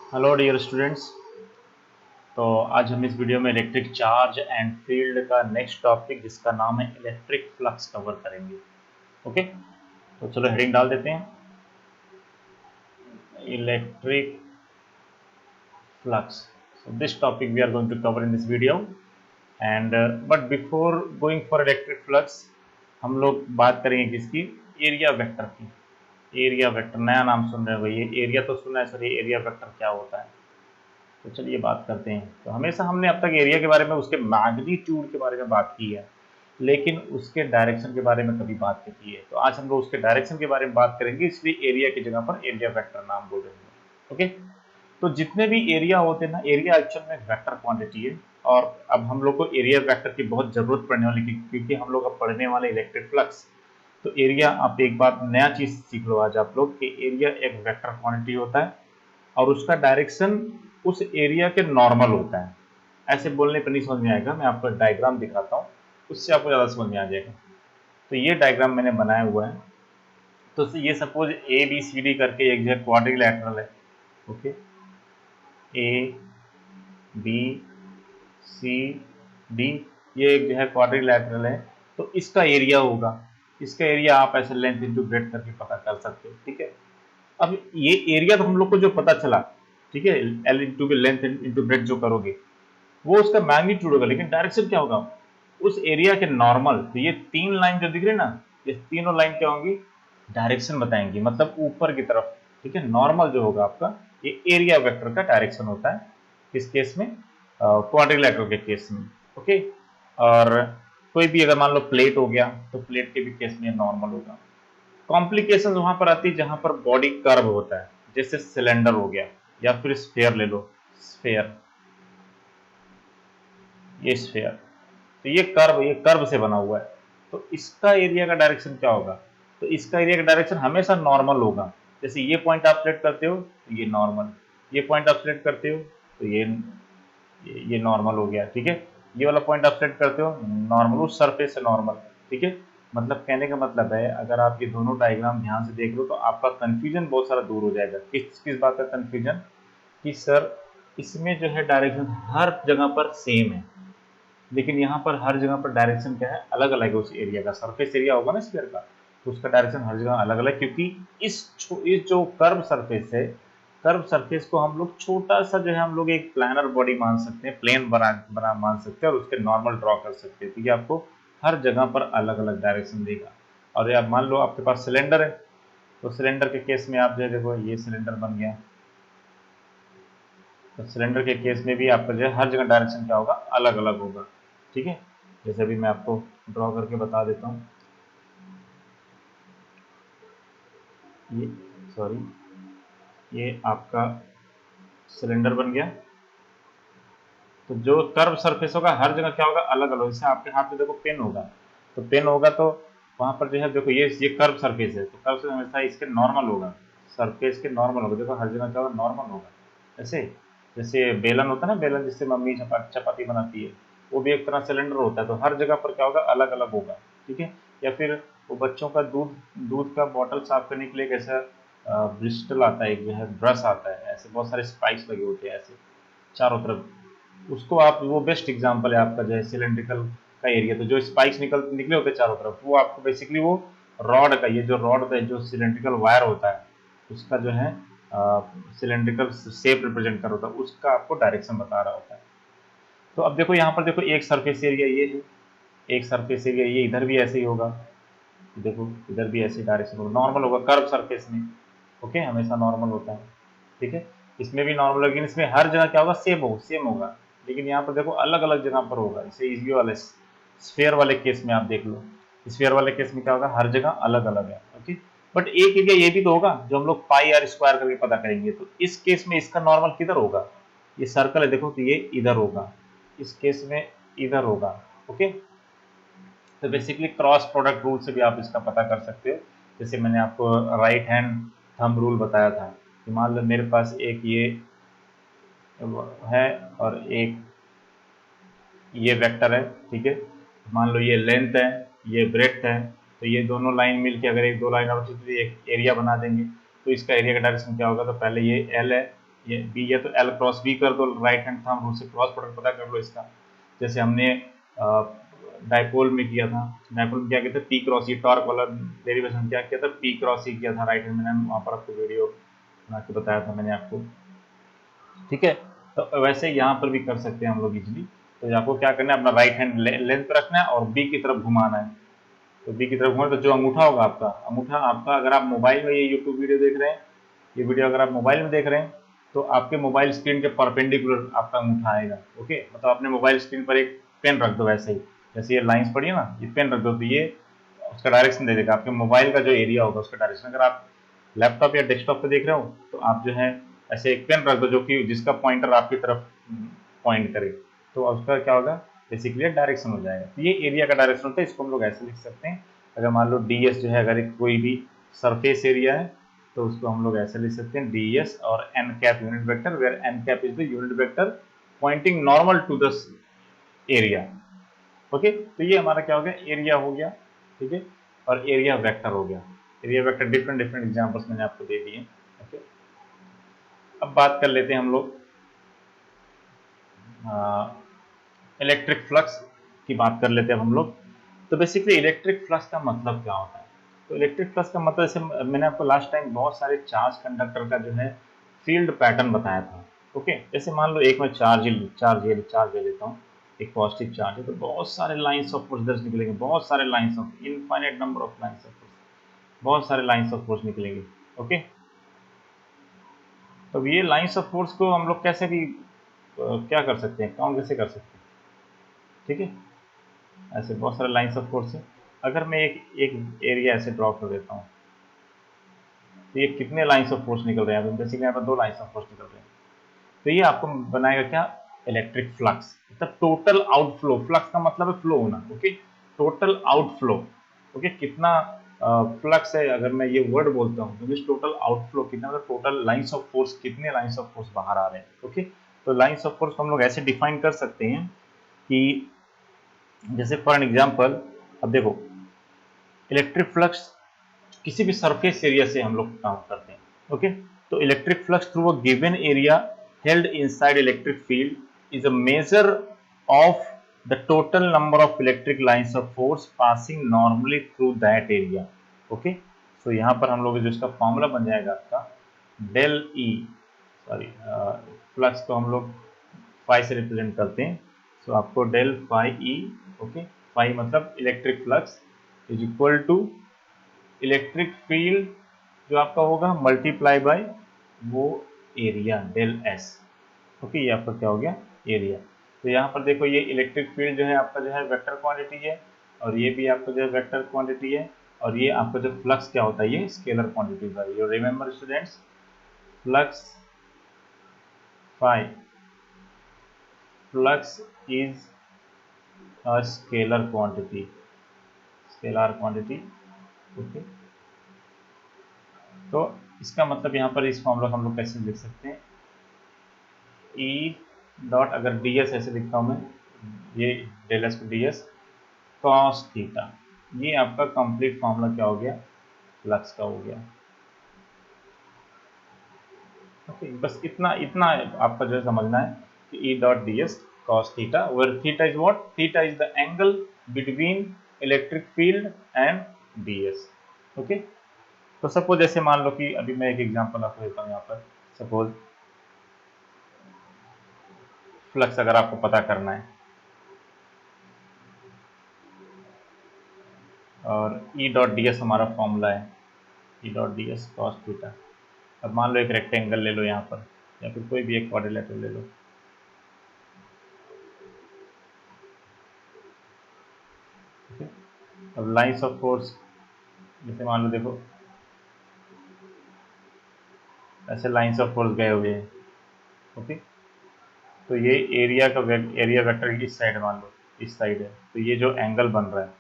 Hello dear students. तो आज हम इस वीडियो में इलेक्ट्रिक चार्ज एंड फील्ड का नेक्स्ट टॉपिक जिसका नाम है इलेक्ट्रिक फ्लक्स कवर करेंगे। ओके, तो चलो हेडिंग डाल देते हैं, electric flux. So this topic we are going to cover in this video and but before going for electric flux हम लोग बात करेंगे किसकी, एरिया वेक्टर की। एरिया वेक्टर नया नाम सुन रहे हो ये, एरिया तो सुना है सर, ये एरिया वेक्टर क्या होता है। तो चलिए बात करते हैं। तो हमेशा हमने अब तक एरिया के बारे में, उसके मैग्नीट्यूड के बारे में बात की है, लेकिन उसके डायरेक्शन के बारे में कभी बात नहीं की है। तो आज हम लोग उसके डायरेक्शन के बारे में बात करेंगे, इसलिए एरिया की जगह पर एरिया वेक्टर नाम बोल देंगे। ओके, तो जितने भी एरिया होते हैं ना, एरिया एक्चुअल में वेक्टर क्वांटिटी है। और अब हम लोग को एरिया वेक्टर की बहुत जरूरत पड़ने वाली है, क्योंकि हम लोग अब पढ़ने वाले इलेक्ट्रिक फ्लक्स। तो एरिया, आप एक बात नया चीज सीख लो आज आप लोग कि एरिया एक वेक्टर क्वांटिटी होता है और उसका डायरेक्शन उस एरिया के नॉर्मल होता है। ऐसे बोलने पर नहीं समझ में आएगा, मैं आपको डायग्राम दिखाता हूँ, उससे आपको ज़्यादा समझ में आ जाएगा। तो ये डायग्राम मैंने बनाया हुआ है। तो ये suppose A B C D करके एक जो है क्वाड्रिलैटरल है। Okay, A B C D, ये एक जो है क्वाड्रिलैटरल है। तो इसका एरिया होगा, इसका एरिया आप ऐसे लेंथ इंटू ब्रेड्थ करके पता कर सकते हो। ठीक है, अब ये एरिया तो हम लोग को जो पता चला, ठीक है, L into length into breadth जो करोगे वो उसका मैग्नीट्यूड होगा, लेकिन डायरेक्शन क्या होगा उस एरिया के नॉर्मल। तो ये तीन लाइन जो दिख रही है ना, ये तीनों लाइन क्या होंगी, डायरेक्शन बताएंगी, मतलब ऊपर की तरफ। ठीक है, नॉर्मल जो होगा आपका, ये एरिया वेक्टर का डायरेक्शन होता है। किस केस में, क्वाड्रिलैटरल के केस में। ओके, और कोई भी अगर मान लो प्लेट हो गया, तो प्लेट के भी केस में नॉर्मल होगा। कॉम्प्लिकेशन वहां पर आती है जहां पर बॉडी कर्व होता है, जैसे सिलेंडर हो गया या फिर स्फेयर ले लो, स्फेयर, ये स्फेयर। तो ये कर्व से बना हुआ है। तो इसका एरिया का डायरेक्शन क्या होगा, तो इसका एरिया का डायरेक्शन हमेशा नॉर्मल होगा। जैसे ये पॉइंट आप सेलेक्ट करते हो तो ये नॉर्मल, ये पॉइंट आप सेलेक्ट करते हो तो ये नॉर्मल हो गया। ठीक है, ये वाला पॉइंट आप सेलेक्ट करते हो नॉर्मल, उस सरफेस से नॉर्मल। ठीक है, मतलब कहने का मतलब है, अगर आप ये दोनों डायग्राम ध्यान से देख लो तो आपका कंफ्यूजन बहुत सारा दूर हो जाएगा। किस किस बात का कंफ्यूजन, कि सर इसमें जो है डायरेक्शन हर जगह पर सेम है, लेकिन यहाँ पर हर जगह पर डायरेक्शन क्या है, अलग अलग है। उस एरिया का सरफेस एरिया होगा ना स्फीयर का, तो उसका डायरेक्शन हर जगह अलग अलग, क्योंकि इस जो कर्व सरफेस है, कर्व सरफेस को हम लोग छोटा सा जो है हम लोग एक प्लानर बॉडी मान सकते हैं, प्लेन बना मान सकते हैं, और उसके नॉर्मल ड्रॉ कर सकते हैं। क्योंकि आपको हर जगह पर अलग अलग डायरेक्शन देगा। और आप मान लो आपके पास सिलेंडर है, तो सिलेंडर के केस में आप जो है देखो, ये सिलेंडर बन गया। तो सिलेंडर के केस में भी आपका जो है हर जगह डायरेक्शन क्या होगा, अलग अलग होगा। ठीक है, जैसे अभी मैं आपको ड्रॉ करके बता देता हूँ। ये, सॉरी, ये आपका सिलेंडर बन गया। तो जो कर्व सरफेस होगा हर जगह क्या होगा, अलग अलग। जैसे आपके हाथ में देखो पेन होगा, तो पेन होगा तो वहां पर जो है देखो, ये कर्व सरफेस है, तो कर्व से हमेशा इसके नॉर्मल होगा, सरफेस के नॉर्मल होगा। देखो हर जगह क्या होगा, नॉर्मल होगा। ऐसे जैसे बेलन होता है ना, बेलन जिससे मम्मी चपाती बनाती है, वो भी एक तरह सिलेंडर होता है। तो हर जगह पर क्या होगा, अलग अलग होगा। ठीक है, या फिर वो बच्चों का दूध दूध का बॉटल साफ करने के लिए कैसा ब्रिस्टल आता है, एक जो है ब्रश आता है, ऐसे बहुत सारे स्पाइक्स लगे होते हैं ऐसे चारों तरफ। उसको आप, वो बेस्ट एग्जांपल है आपका जो है सिलेंड्रिकल का एरिया। तो जो स्पाइक्स निकले होते हैं चारों तरफ, वो आपको बेसिकली वो रॉड का, ये जो रॉड है, जो सिलेंड्रिकल वायर होता है, उसका जो है सिलेंड्रिकल शेप रिप्रेजेंट कर होता है, उसका आपको डायरेक्शन बता रहा होता है। तो अब देखो यहाँ पर देखो, एक सरफेस एरिया ये है, एक सरफेस एरिया ये इधर भी ऐसे ही होगा। देखो इधर भी ऐसे डायरेक्शन होगा, नॉर्मल होगा कर्व सरफेस में। ओके, हमेशा नॉर्मल होता है। ठीक है, इसमें भी नॉर्मल, लेकिन इसमें हर जगह क्या होगा, सेम होगा। लेकिन यहाँ पर देखो अलग अलग जगह पर होगा। जैसे इसी वाले स्फेयर वाले केस में आप देख लो, स्फेयर वाले केस में क्या होगा, हर जगह अलग अलग है। ओके, बट एक एरिया ये भी तो होगा जो हम लोग पाई आर स्क्वायर करके पता करेंगे। तो इस केस में इसका नॉर्मल किधर होगा, ये सर्कल है देखो, तो ये इधर होगा, इस केस में इधर होगा। ओके, तो बेसिकली क्रॉस प्रोडक्ट रूल से भी आप इसका पता कर सकते हो। जैसे मैंने आपको राइट हैंड थंब रूल बताया था, कि मान लो मेरे पास एक ये है और एक ये वेक्टर है। ठीक है, मान लो ये लेंथ है, ये ब्रेड्थ है। तो ये दोनों लाइन मिलके अगर एक दो लाइन और एक एरिया बना देंगे, तो इसका एरिया का डायरेक्शन क्या होगा, तो पहले ये एल है, ये बी या तो एल क्रॉस बी कर दो राइट हैंड थंब रूल से, क्रॉस प्रोडक्ट पता कर लो इसका। जैसे हमने डाइपोल में किया था, डाइपोल में क्या किया था पी क्रॉस, ये टॉर्क वाला डेरिवेशन क्या किया था पी क्रॉस ही किया था राइट हैंड। मैंने वहाँ पर आपको वीडियो बना के बताया था मैंने आपको, ठीक है। तो वैसे यहाँ पर भी कर सकते हैं हम लोग इजिली। तो आपको क्या करना है, अपना राइट हैंड लेंथ पे रखना है और बी की तरफ घुमाना है। तो बी की तरफ घुमाना, तो जो अंगूठा होगा आपका, अंगूठा आपका अगर आप मोबाइल में ये यूट्यूब वीडियो देख रहे हैं, ये वीडियो अगर आप मोबाइल में देख रहे हैं तो आपके मोबाइल स्क्रीन के परपेंडिकुलर आपका अंगूठा आएगा। ओके, मतलब आपने मोबाइल स्क्रीन पर एक पेन रख दो वैसे ही, जैसे ये लाइंस पड़ी है ना, ये पेन रख दो तो ये उसका डायरेक्शन दे देगा आपके मोबाइल का जो एरिया होगा उसका डायरेक्शन। अगर आप लैपटॉप या डेस्कटॉप पे देख रहे हो तो आप जो है ऐसे एक पेन रख दो जो कि जिसका पॉइंटर आपकी तरफ पॉइंट करे, तो उसका क्या होगा बेसिकली डायरेक्शन हो जाएगा। तो ये एरिया का डायरेक्शन होता है, इसको हम लोग ऐसे लिख सकते हैं। अगर मान लो डी एस जो है अगर कोई भी सरफेस एरिया है तो उसको हम लोग ऐसे लिख सकते हैं डी एस और N cap unit vector, where N cap is the unit vector pointing normal to the area. Okay, तो ये हमारा क्या हो गया, एरिया हो गया, ठीक है, और एरिया वेक्टर हो गया। Area vector different different examples मैंने आपको दे दिए। ओके, अब बात कर लेते हैं हम लोग इलेक्ट्रिक फ्लक्स की बात कर लेते हैं हम लोग। तो बेसिकली इलेक्ट्रिक फ्लक्स का मतलब क्या होता है, तो इलेक्ट्रिक फ्लक्स का मतलब जैसे मैंने आपको लास्ट टाइम बहुत सारे चार्ज कंडक्टर का जो है फील्ड पैटर्न बताया था। ओके, जैसे मान लो एक मैं चार्ज ले लेता हूँ, एक पॉजिटिव चार्ज है तो बहुत सारे लाइंस ऑफ फोर्स इधर से निकलेंगे, बहुत सारे lines of infinite number of lines of force, बहुत सारे लाइंस ऑफ फोर्स निकलेंगे। ओके, तो ये लाइंस ऑफ फोर्स को हम लोग कैसे भी क्या कर सकते हैं, काउंट कैसे कर सकते हैं, ठीक है। ऐसे बहुत सारे लाइंस ऑफ फोर्स है। अगर मैं एक एक एरिया ऐसे ड्रॉ कर देता हूँ तो ये कितने लाइंस ऑफ फोर्स निकल रहे हैं, बेसिकली यहाँ पर 2 लाइंस ऑफ फोर्स निकल रहे हैं। तो ये आपको बनाएगा क्या, इलेक्ट्रिक फ्लक्स, मतलब टोटल आउटफ्लो। फ्लक्स का मतलब है फ्लो होना। Okay, total outflow. ओके, कितना फ्लक्स है, अगर मैं ये वर्ड बोलता हूँ तो टोटल आउटफ्लो कितना, मतलब टोटल लाइंस ऑफ फोर्स, कितने लाइंस ऑफ फोर्स बाहर आ रहे हैं। ओके, तो लाइंस ऑफ फोर्स को हम लोग ऐसे डिफाइन कर सकते हैं कि जैसे फॉर एन एग्जाम्पल, अब देखो इलेक्ट्रिक फ्लक्स किसी भी सरफेस एरिया से हम लोग काउंट करते हैं। ओके, तो electric flux through a given area held inside electric field is a measure of the total number of electric lines of force passing normally through that area. Okay, तो यहाँ पर हम लोग जो इसका फॉर्मूला बन जाएगा आपका डेल ई, सॉरी फ्लक्स को हम लोग फाई से रिप्रेजेंट करते हैं, सो आपको del phi E, okay, phi मतलब electric flux is equal to electric field जो आपका होगा मल्टीप्लाई बाय वो एरिया डेल एस। ओके, ये आपका क्या हो गया, एरिया। तो यहाँ पर देखो ये इलेक्ट्रिक फील्ड जो है आपका जो है वेक्टर क्वांटिटी है, और ये भी आपका जो है वेक्टर क्वांटिटी है, और ये आपका जो फ्लक्स क्या होता है, ये स्केलर क्वांटिटी है। You remember students, flux phi, flux is a scalar quantity, scalar quantity. Okay, तो इसका मतलब यहाँ पर इस फॉर्मूला को हम लोग कैसे लिख सकते हैं, ई डॉट, अगर डी एस ऐसे लिखता हूँ मैं, ये डेल एस को डी एस कॉस थीटा, ये आपका कंप्लीट फॉर्मूला क्या हो गया, फ्लक्स का हो गया। ओके, बस इतना इतना आपका जो है समझना है कि E dot D S cos theta, where theta is what, theta is the angle between electric field and D S. Okay, तो सपोज जैसे मान लो कि अभी मैं एक एग्जांपल आपको देता हूँ यहाँ पर, सपोज फ्लक्स अगर आपको पता करना है और ई डॉट डी एस हमारा फॉर्मूला है, ई dot D S cos theta. अब मान लो एक रेक्टेंगल ले लो यहाँ पर, या फिर कोई भी एक क्वाड्रिलेटरल ले लो। ठीक, अब लाइंस ऑफ फोर्स जैसे मान लो देखो ऐसे लाइंस ऑफ फोर्स गए हुए हैं। ओके, तो ये एरिया का एरिया वेक्टर इस साइड मान लो, इस साइड है, तो ये जो एंगल बन रहा है,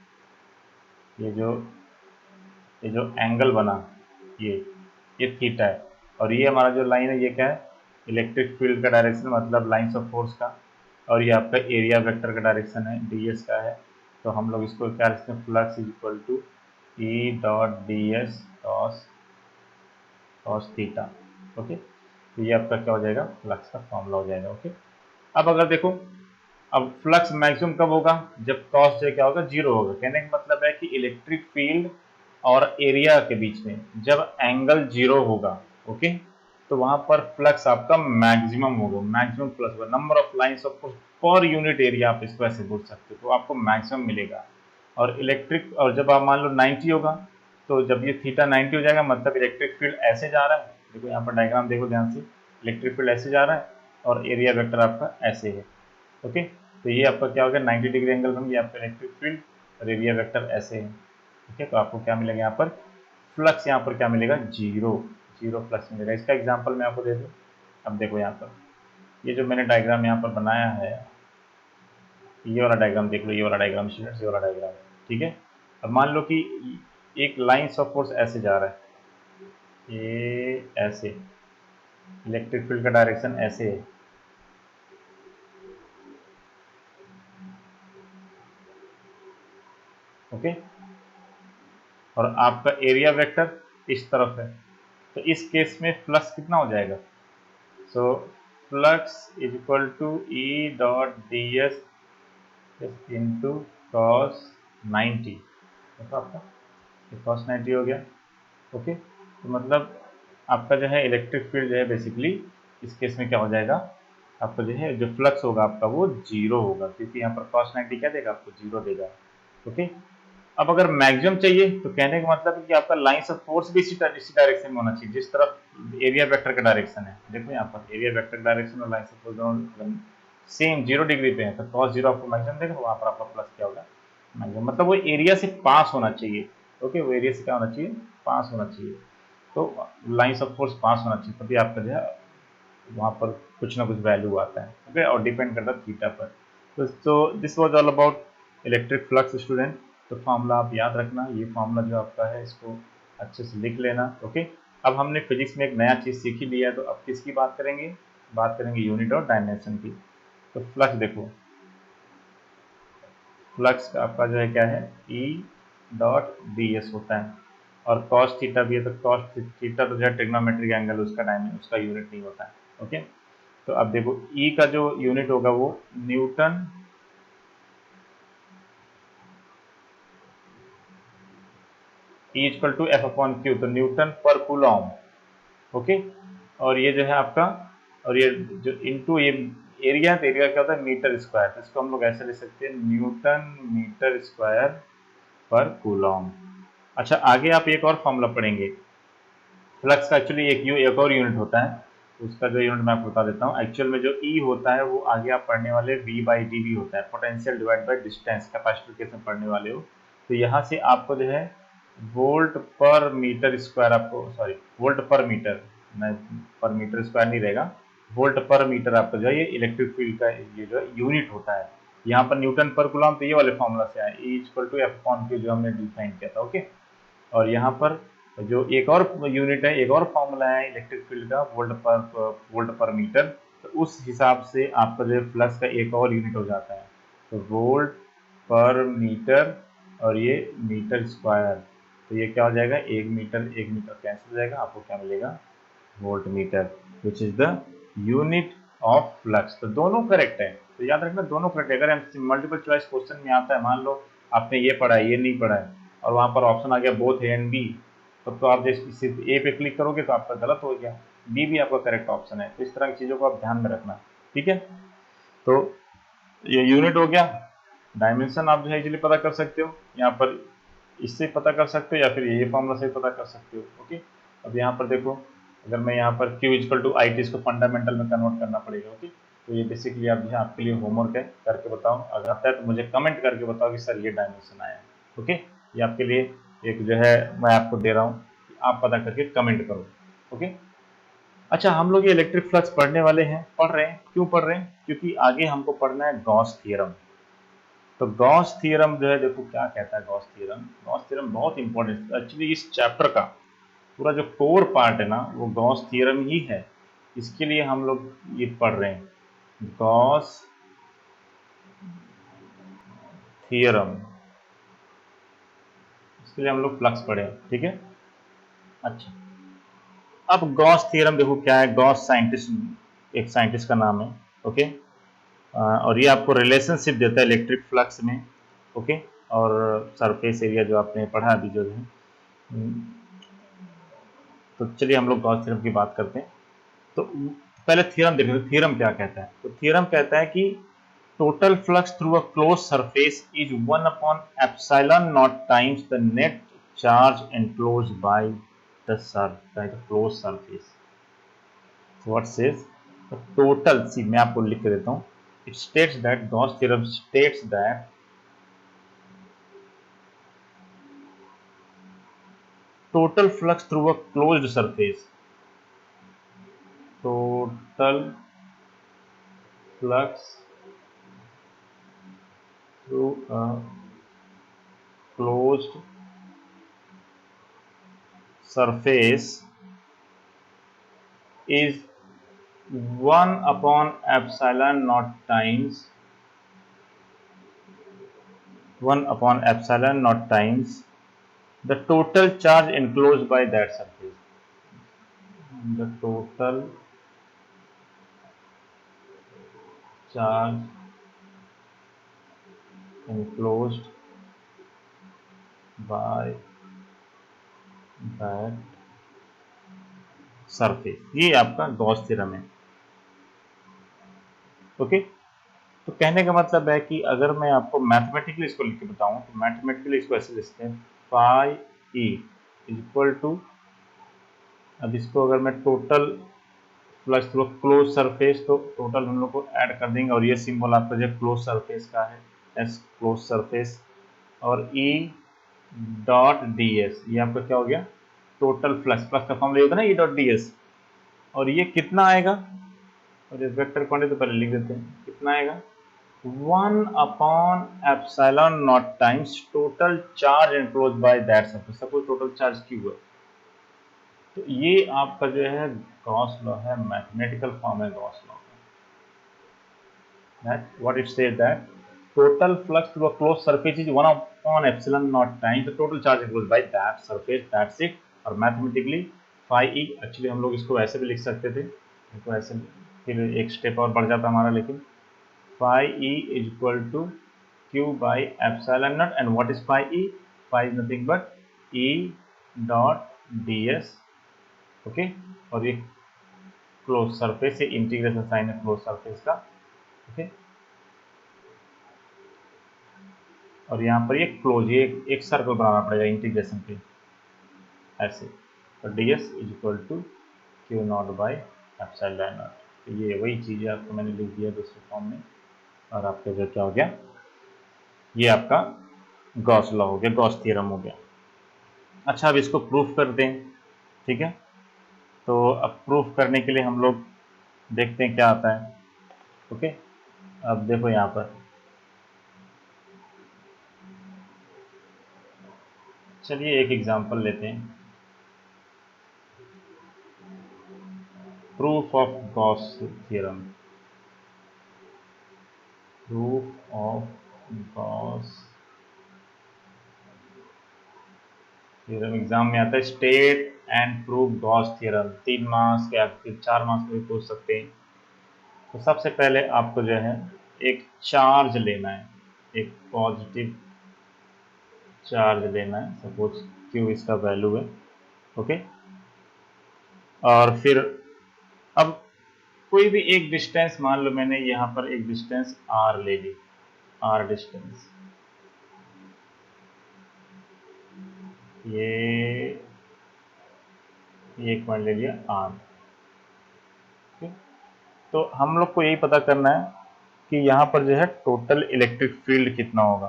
ये जो एंगल बना, ये थीटा है, और ये हमारा जो लाइन है ये क्या है, इलेक्ट्रिक फील्ड का डायरेक्शन, मतलब लाइंस ऑफ फोर्स का, और ये आपका एरिया वेक्टर का डायरेक्शन है, डी एस का है। तो हम लोग इसको क्या लिखते हैं, flux is equal to E dot D S cos theta. Okay, तो ये आपका क्या हो जाएगा, फ्लक्स का फॉर्मूला हो जाएगा। ओके, अब अगर देखो, अब फ्लक्स मैक्सिमम कब होगा, जब कॉस जो क्या होगा, जीरो होगा। कहने का मतलब है कि इलेक्ट्रिक फील्ड और एरिया के बीच में जब एंगल जीरो होगा, ओके, तो वहां पर फ्लक्स आपका मैक्सिमम होगा, मैक्सिमम फ्लक्स होगा। Number of lines of per unit area आप इसको ऐसे बोल सकते हो, तो आपको मैक्सिमम मिलेगा। और इलेक्ट्रिक, और जब आप मान लो 90 होगा, तो जब ये थीटा 90 हो जाएगा, मतलब इलेक्ट्रिक फील्ड ऐसे जा रहा है। देखो यहाँ पर डायग्राम देखो ध्यान से, इलेक्ट्रिक फील्ड ऐसे जा रहा है और एरिया वेक्टर आपका ऐसे है। ओके, तो ये आपका क्या होगा, 90 डिग्री एंगल में ये आपका इलेक्ट्रिक फील्ड और एरिया वेक्टर ऐसे है। ठीक है, तो आपको क्या मिलेगा यहाँ पर, फ्लक्स यहाँ पर क्या मिलेगा, जीरो, जीरो फ्लक्स मिलेगा। इसका एग्जांपल मैं आपको दे दूँ। अब देखो यहाँ पर, ये जो मैंने डायग्राम यहाँ पर बनाया है, ये वाला डायग्राम देख लो, ये वाला डायग्राम स्टूडेंट्स, ये वाला डायग्राम, ठीक है। अब मान लो कि एक लाइन्स ऑफ फोर्स ऐसे जा रहा है, ये ऐसे, इलेक्ट्रिक फील्ड का डायरेक्शन ऐसे है, ओके, और आपका एरिया वेक्टर इस तरफ है। तो इस केस में फ्लक्स कितना हो जाएगा, so flux is equal to E dot D S into cos 90। देखो आपका कॉस 90 हो गया। ओके, तो मतलब आपका जो है इलेक्ट्रिक फील्ड जो है बेसिकली इस केस में क्या हो जाएगा, आपका जो है जो फ्लक्स होगा आपका वो जीरो होगा, क्योंकि यहाँ पर कॉस 90 क्या देगा, आपको जीरो देगा। ओके, अब अगर मैक्सिमम चाहिए तो कहने का मतलब है कि आपका लाइंस ऑफ फोर्स भी इसी डायरेक्शन में होना चाहिए, जिस तरफ एरिया वेक्टर का डायरेक्शन है। देखो यहाँ पर एरिया वेक्टर डायरेक्शन और लाइंस ऑफ फोर्स दोनों सेम जीरो डिग्री पे है, तो cos जीरो आपको मैक्सिमम देगा, वहां पर आपका प्लस क्या होगा, मैक्सिमम। मतलब वो एरिया से पास होना चाहिए। ओके, वो एरिया से क्या होना चाहिए, पास होना चाहिए। तो लाइंस ऑफ फोर्स पास होना चाहिए, तभी आपका जो है वहाँ पर कुछ ना कुछ वैल्यू आता है। ओके, और डिपेंड करता है थीटा पर। तो this was all about electric flux student. तो फॉर्मूला आप याद रखना, ये फॉर्मूला जो आपका है इसको अच्छे से लिख लेना। ओके, अब हमने फिजिक्स में एक नया चीज़ सीख ही लिया है, तो अब किसकी बात करेंगे, बात करेंगे यूनिट और डायमेंशन की। तो फ्लक्स देखो, फ्लक्स आपका जो है क्या है, ई डॉट डी एस होता है, और कॉस थीटा भी है, तो कॉस थीटा तो जो है ट्रिग्नोमेट्रिक एंगल, उसका डायमेंशन, उसका यूनिट नहीं होता है। ओके, तो अब देखो ई का जो यूनिट होगा वो newton E equal to F upon Q, तो न्यूटन पर कूलॉम। ओके, और ये जो है आपका, और ये जो इनटू ये एरिया, तो एरिया क्या होता है, मीटर स्क्वायर, तो इसको हम लोग ऐसे लिख सकते हैं, न्यूटन मीटर स्क्वायर पर कूलॉम। अच्छा, आगे आप एक और फॉर्मूला पढ़ेंगे, फ्लक्स का एक्चुअली एक और यूनिट होता है, उसका जो यूनिट मैं आपको बता देता हूँ। एक्चुअल में जो ई होता है वो आगे आप पढ़ने वाले वी बाई डी वी होता है, potential divide by distance, capacitor case में पढ़ने वाले हो। तो यहाँ से आपको जो है वोल्ट पर मीटर स्क्वायर, आपको सॉरी वोल्ट पर मीटर, मैं पर मीटर स्क्वायर नहीं रहेगा, वोल्ट पर मीटर आपका जो है ये इलेक्ट्रिक फील्ड का ये जो है यूनिट होता है। यहाँ पर न्यूटन पर कूलम, तो ये वाले फॉर्मूला से आया, E equal to F upon Q जो हमने डिफाइन किया था। ओके, और यहाँ पर जो एक और यूनिट है, एक और फॉर्मूला है इलेक्ट्रिक फील्ड का, वोल्ट पर मीटर, तो उस हिसाब से आपका जो फ्लक्स का एक और यूनिट हो जाता है, तो वोल्ट पर मीटर, और ये मीटर स्क्वायर, तो ये क्या हो जाएगा, एक मीटर कैंसिल हो जाएगा, आपको क्या मिलेगा, volt meter, which is the unit of flux. तो दोनों करेक्ट है, तो याद रखना दोनों करेक्ट है। अगर मल्टीपल चॉइस क्वेश्चन में आता है, मान लो आपने ये पढ़ा है, ये नहीं पढ़ा है, और वहां पर ऑप्शन आ गया बोथ ए एंड बी, तब तो आप जैसे सिर्फ ए पे क्लिक करोगे तो आपका गलत हो गया, बी भी आपका करेक्ट ऑप्शन है। तो इस तरह की चीज़ों को आप ध्यान में रखना, ठीक है। तो ये यूनिट हो गया। डायमेंशन आप जो है इजीली पता कर सकते हो, यहाँ पर इससे पता कर सकते हो, या फिर ये फॉर्मूला से पता कर सकते हो। ओके, अब यहाँ पर देखो, अगर मैं यहाँ पर Q equal to I T, इसको फंडामेंटल में कन्वर्ट करना पड़ेगा। ओके, तो ये बेसिकली आप जो है आपके लिए होमवर्क है, करके बताओ, अगर आता है तो मुझे कमेंट करके बताओ कि सर ये डायमेंशन आया है। ओके, ये आपके लिए एक जो है मैं आपको दे रहा हूँ, आप पता करके कमेंट करो। ओके, अच्छा, हम लोग ये इलेक्ट्रिक फ्लक्स पढ़ने वाले हैं, पढ़ रहे हैं, क्यों पढ़ रहे हैं, क्योंकि आगे हमको पढ़ना है गॉस थ्योरम। तो गॉस थ्योरम जो है, देखो क्या कहता है गॉस थ्योरम। गॉस थ्योरम बहुत इंपॉर्टेंट, एक्चुअली इस चैप्टर का पूरा जो कोर पार्ट है ना, वो गॉस थ्योरम ही है। इसके लिए हम लोग ये पढ़ रहे हैं, गॉस थ्योरम, इसके लिए हम लोग फ्लक्स पढ़े हैं, ठीक है। अच्छा, अब गॉस थ्योरम देखो क्या है, गॉस साइंटिस्ट, एक साइंटिस्ट का नाम है, ओके। और ये आपको रिलेशनशिप देता है इलेक्ट्रिक फ्लक्स में, ओके, और सरफेस एरिया जो आपने पढ़ा अभी जो है। तो चलिए हम लोग गॉस थ्योरम की बात करते हैं। तो पहले थ्योरम देखो, थ्योरम क्या कहता है। तो थ्योरम कहता है कि total flux through a close surface is 1/epsilon naught times the net charge enclosed by the closed surface. So what says the total, see मैं आपको लिख के देता हूँ, it states that Gauss theorem states that total flux through a closed surface, total flux through a closed surface is 1/epsilon naught times 1/epsilon naught times the total charge enclosed by that surface. The total charge enclosed by that surface, ये आपका Gauss theorem है, okay. तो कहने का मतलब है कि अगर मैं आपको मैथमेटिकली इसको लिख के बताऊं तो मैथमेटिकली इसको ऐसे लिखते हैं, phi E is equal to, अब इसको अगर मैं total plus through close surface, तो टोटल हम लोग को ऐड कर देंगे और ये सिंबल आपका जो क्लोज सरफेस का है, एस क्लोज सरफेस, और ई डॉट डी एस, ये आपका क्या हो गया, टोटल फ्लक्स, प्लस का फॉर्मूला होता है ना, ई डॉट डी एस, और ये कितना आएगा, और इस वेक्टर क्वांटिटी तो पहले लिख देते हैं, कितना आएगा, 1/epsilon naught times total charge enclose by that surface. Suppose total charge Q है, तो ये आपका जो है गॉस लॉ है, मैथमेटिकल फॉर्म है गॉस लॉ का। That what it says that total flux through a closed surface is 1/epsilon naught times the total charge enclosed by that surface, that's it। और मैथमेटिकली phi e, एक्चुअली हम लोग इसको ऐसे भी लिख सकते थे, इसको ऐसे, फिर एक स्टेप और बढ़ जाता हमारा, लेकिन phi e is equal to q by epsilon naught, and what is phi e? Phi is nothing but e dot ds, okay. और ये क्लोज सरफेस, ये इंटीग्रेशन साइन है क्लोज सरफेस का, ओके। और यहाँ पर ये क्लोज, ये एक सर्कल बनाना पड़ेगा इंटीग्रेशन पे, ऐसे। तो D S is equal to Q naught by epsilon naught. तो ये वही चीज़ है, आपको मैंने लिख दिया दूसरे फॉर्म में, और आपका जो क्या हो गया, ये आपका गॉस लॉ हो गया, गॉस थ्योरम हो गया। अच्छा, अब इसको प्रूफ कर दें, ठीक है। तो अब प्रूफ करने के लिए हम लोग देखते हैं क्या आता है, ओके। अब देखो यहाँ पर, चलिए एक एग्जांपल लेते हैं, proof of Gauss theorem, proof of Gauss theorem exam में आता है, state and proof Gauss theorem, 3 marks के, आप 4 मार्क्स में भी पूछ सकते हैं। तो सबसे पहले आपको जो है एक चार्ज लेना है, एक पॉजिटिव चार्ज लेना है, सपोज क्यू इसका वैल्यू है, ओके। और फिर अब कोई भी एक डिस्टेंस मान लो, मैंने यहाँ पर एक डिस्टेंस आर ले ली, आर डिस्टेंस, ये एक पॉइंट ले लिया आर, ठीक। तो हम लोग को यही पता करना है कि यहाँ पर जो है टोटल इलेक्ट्रिक फील्ड कितना होगा।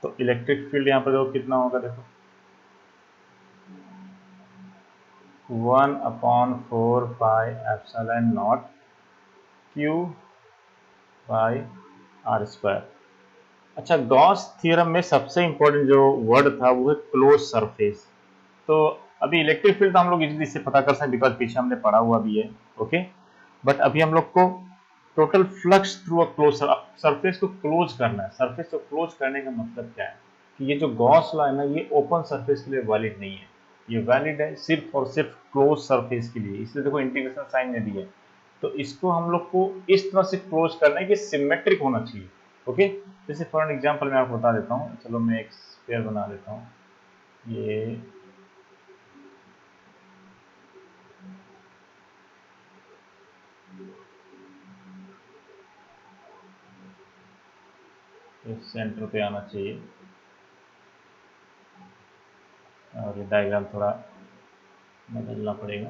तो इलेक्ट्रिक फील्ड यहाँ पर देखो कितना होगा, देखो 1/4 pi epsilon naught Q by R square. अच्छा, गॉस थ्योरम में सबसे इंपॉर्टेंट जो वर्ड था वो है क्लोज सरफेस। तो अभी इलेक्ट्रिक फील्ड तो हम लोग इजीली से पता कर सकते हैं, बिकॉज पीछे हमने पढ़ा हुआ भी है, ओके। बट अभी हम लोग को total flux through a close surface को क्लोज करना है। सरफेस को क्लोज करने का मतलब क्या है कि ये जो गॉस लॉ है ना, ये ओपन सरफेस के लिए वैलिड नहीं है। ये वैलिड है सिर्फ और सिर्फ क्लोज सरफेस के लिए, इसलिए देखो इंटीग्रेशन साइन ने दिया है। तो इसको हम लोग को इस तरह से क्लोज करना है कि सिमेट्रिक होना चाहिए। ओके, जैसे फॉर एन एग्जांपल मैं आपको बता देता हूँ, चलो मैं एक स्फीयर बना देता हूँ। ये सेंटर पे आना चाहिए, और ये डायग्राम थोड़ा बदलना पड़ेगा।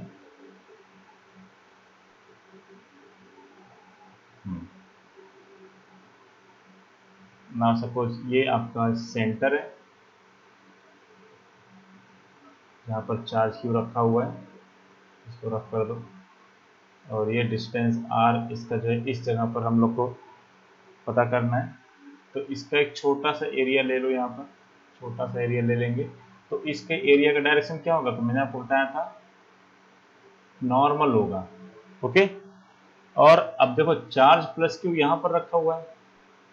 नाउ सपोज ये आपका सेंटर है जहाँ पर चार्ज क्यू रखा हुआ है, इसको रख कर दो, और ये डिस्टेंस r इसका जो है इस जगह पर हम लोग को पता करना है। तो इसका एक छोटा सा एरिया ले लो, यहाँ पर छोटा सा एरिया ले लेंगे। तो इसके एरिया का डायरेक्शन क्या होगा, तो मैंने आपको बताया था नॉर्मल होगा। ओके, और अब देखो चार्ज प्लस क्यू यहाँ पर रखा हुआ है,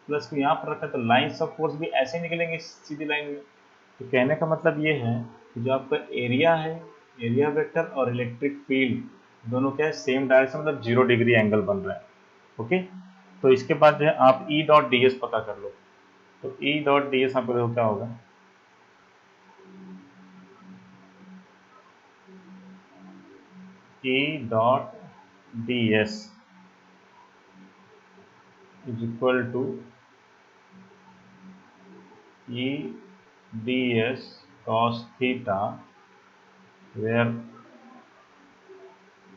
प्लस क्यू यहाँ पर रखा है, तो लाइन्स ऑफ फोर्स भी ऐसे निकलेंगे सीधी लाइन में। तो कहने का मतलब ये है कि जो आपका एरिया है, एरिया वेक्टर और इलेक्ट्रिक फील्ड दोनों क्या है, सेम डायरेक्शन, मतलब 0 डिग्री एंगल बन रहा है। ओके, तो इसके बाद जो है आप ई डॉट डी एस पता कर लो। तो ई डॉट डी एस आपको देखो क्या होगा, E dot D S is equal to E D S cos theta, where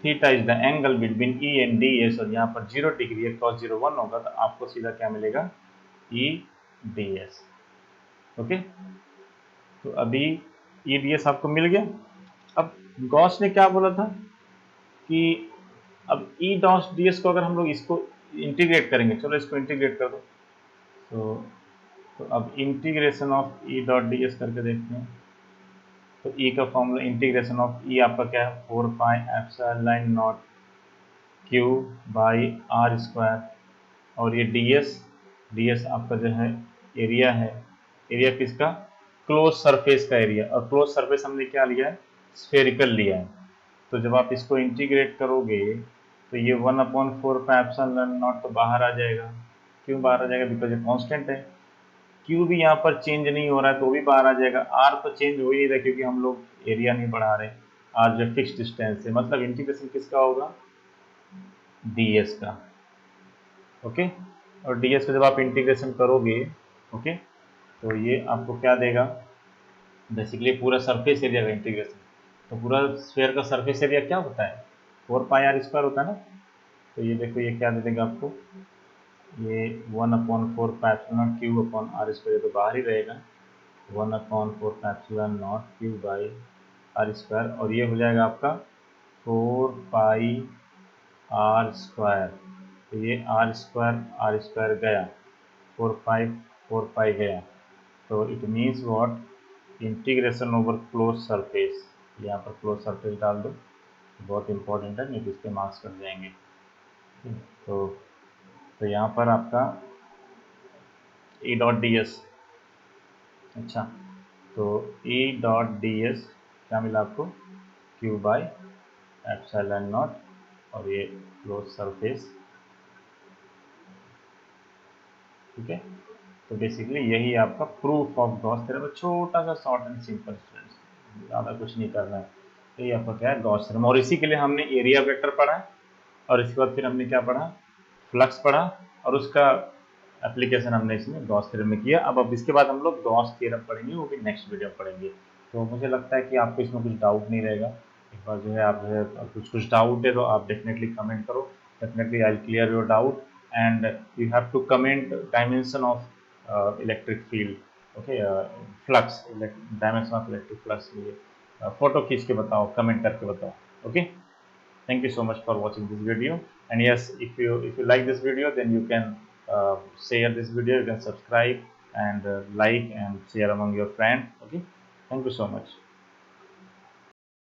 theta is the angle between E and D S, और यहाँ पर 0 डिग्री है, cos 0 1 होगा, तो आपको सीधा क्या मिलेगा, ई डी एस। ओके, तो अभी ई डी एस आपको मिल गया। अब गॉस ने क्या बोला था कि अब ई डॉट डी एस को अगर हम लोग इसको इंटीग्रेट करेंगे, चलो इसको इंटीग्रेट कर दो। तो अब integration of E dot D S करके देखते हैं। तो ई का फॉर्मूला इंटीग्रेशन ऑफ ई आपका क्या है, 4 pi epsilon naught Q by R square, और ये डी एस आपका जो है एरिया है, एरिया किसका, क्लोज सरफेस का एरिया, और क्लोज सरफेस हमने क्या लिया है, स्फेरिकल लिया है। तो जब आप इसको इंटीग्रेट करोगे तो ये 1/4 पाई एप्सिलॉन नॉट तो बाहर आ जाएगा। क्यों बाहर आ जाएगा, बिकॉज ये कांस्टेंट है। क्यू भी यहाँ पर चेंज नहीं हो रहा है तो भी बाहर आ जाएगा। आर तो चेंज हो ही नहीं रहा क्योंकि हम लोग एरिया नहीं बढ़ा रहे, आर जो फिक्स डिस्टेंस है, मतलब इंटीग्रेशन किसका होगा, ds का। ओके, और ds का जब आप इंटीग्रेशन करोगे, ओके, तो ये आपको क्या देगा, बेसिकली पूरा सरफेस एरिया का इंटीग्रेशन। तो पूरा स्फीयर का सरफेस एरिया क्या होता है, 4 पाई आर स्क्वायर होता है ना। तो ये देखो ये क्या दे देगा आपको, ये 1/4 pi epsilon Q upon R square, तो बाहर ही रहेगा, 1/4 pi epsilon naught Q by R square, और ये हो जाएगा आपका 4 पाई आर स्क्वायर। तो ये आर स्क्वायर गया, 4 पाई गया। तो it means what, integration over close surface, यहाँ पर क्लोज सरफेस डाल दो, बहुत इंपॉर्टेंट है, नहीं तो इसके मार्क्स कट जाएंगे। तो तो यहाँ पर आपका ई डॉट डी एस, अच्छा, तो ई डॉट डी एस क्या मिला आपको, क्यू बाई एप्सिलॉन नॉट, और ये क्लोज सरफेस। ठीक है, तो बेसिकली यही आपका प्रूफ ऑफ गॉस थ्योरम, छोटा सा शॉर्ट एंड सिंपल स्टूडेंट्स, ज़्यादा कुछ नहीं करना है। यही आपका क्या है, गॉस थ्योरम, और इसी के लिए हमने एरिया वेक्टर पढ़ा, और इसके बाद फिर हमने क्या पढ़ा, फ्लक्स पढ़ा, और उसका एप्लीकेशन हमने इसमें गॉस थ्योरम में किया। अब इसके बाद हम लोग गॉस थ्योरम पढ़ेंगे, वो भी नेक्स्ट वीडियो में पढ़ेंगे। तो मुझे लगता है कि आपको इसमें कुछ डाउट नहीं रहेगा। एक बार जो है आप जो है कुछ डाउट है तो आप डेफिनेटली कमेंट करो, definitely I will clear your doubt, and you have to comment dimension of electric field, okay, flux, dimension of electric flux, ये फोटो खींच के बताओ, कमेंट करके बताओ। Okay, thank you so much for watching this video, and yes, if you like this video, then you can share this video, you can subscribe and like and share among your friends. Okay, thank you so much.